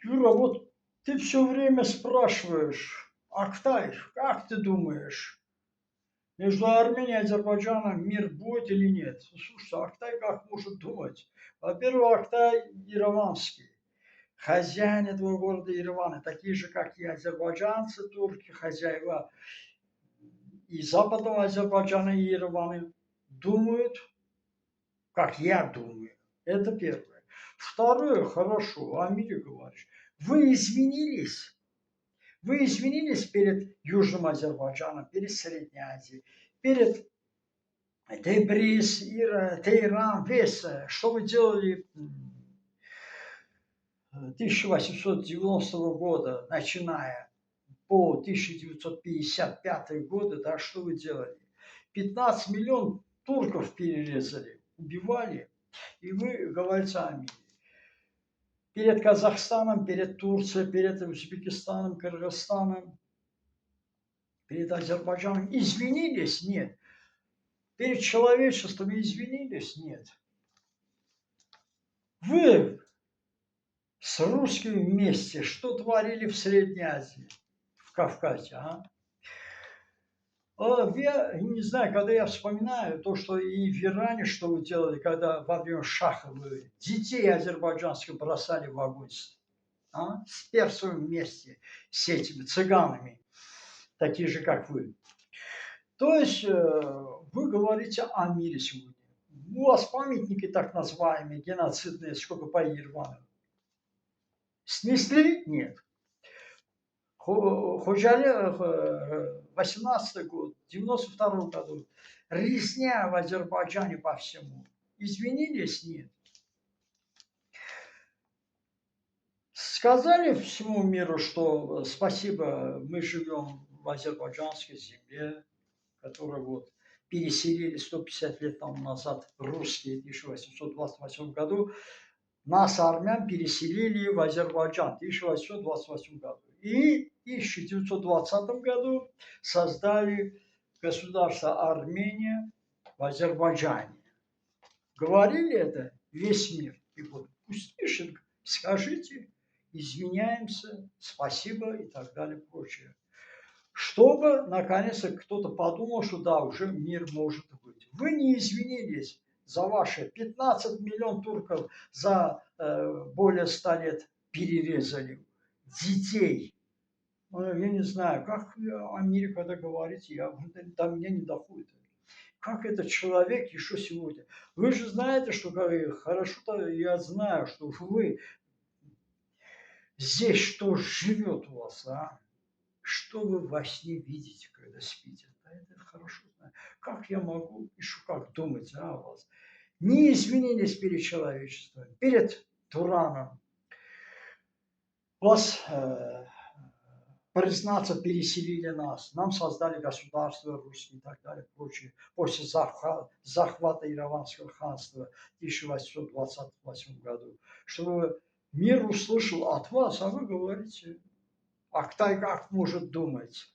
Юра, вот ты все время спрашиваешь, Актай, как ты думаешь, между Арменией и Азербайджаном мир будет или нет? Слушай, Актай как может думать? Во-первых, Актай ираванский. Хозяин этого города Еревана, такие же, как и азербайджанцы, турки, хозяева и западного Азербайджана и Еревана, думают, как я думаю. Это первое. Второе, хорошо, о мире говоришь. Вы извинились? Вы извинились перед Южным Азербайджаном, перед Средней Азией, перед Тебриз, Тейран, весь, что вы делали 1890 года, начиная по 1955 годы, да, что вы делали? 15 миллионов турков перерезали, убивали, и вы говорите о мире. Перед Казахстаном, перед Турцией, перед Узбекистаном, Кыргызстаном, перед Азербайджаном извинились? Нет. Перед человечеством извинились? Нет. Вы с русскими вместе что творили в Средней Азии, в Кавказе, а? Я не знаю, когда я вспоминаю то, что и в Иране, что вы делали, когда во время Шаха вы детей азербайджанских бросали в огонь, с персами вместе, с этими цыганами, такие же, как вы. То есть вы говорите о мире сегодня. У вас памятники так называемые, геноцидные, сколько по Еревану. Снесли? Нет. Ходжали 18 год, 92 году. Резня в Азербайджане по всему. Извинились? Нет. Сказали всему миру, что спасибо, мы живем в азербайджанской земле, которую вот переселили 150 лет тому назад русские в 1828 году. Нас, армян, переселили в Азербайджан в 1828 году. И в 1920 году создали государство Армения в Азербайджане. Говорили это весь мир. И вот пусть пишет, скажите, извиняемся, спасибо и так далее, прочее. Чтобы, наконец-то, кто-то подумал, что да, уже мир может быть. Вы не извинились за ваши 15 миллионов турков за более 100 лет перерезали. Детей. Я не знаю, как о мире, когда говорите, до меня не доходит. Как этот человек еще сегодня? Вы же знаете, что хорошо-то я знаю, что вы здесь что живет у вас, а? Что вы во сне видите, когда спите? Да, это хорошо знаю. Как я могу еще как думать о вас? Не извинились перед человечеством, перед Тураном. Вас, признаться, переселили нас. Нам создали государство русские и так далее, прочее. После захвата Ираванского ханства в 1828 году. Чтобы мир услышал от вас, а вы говорите, Актай как может думать?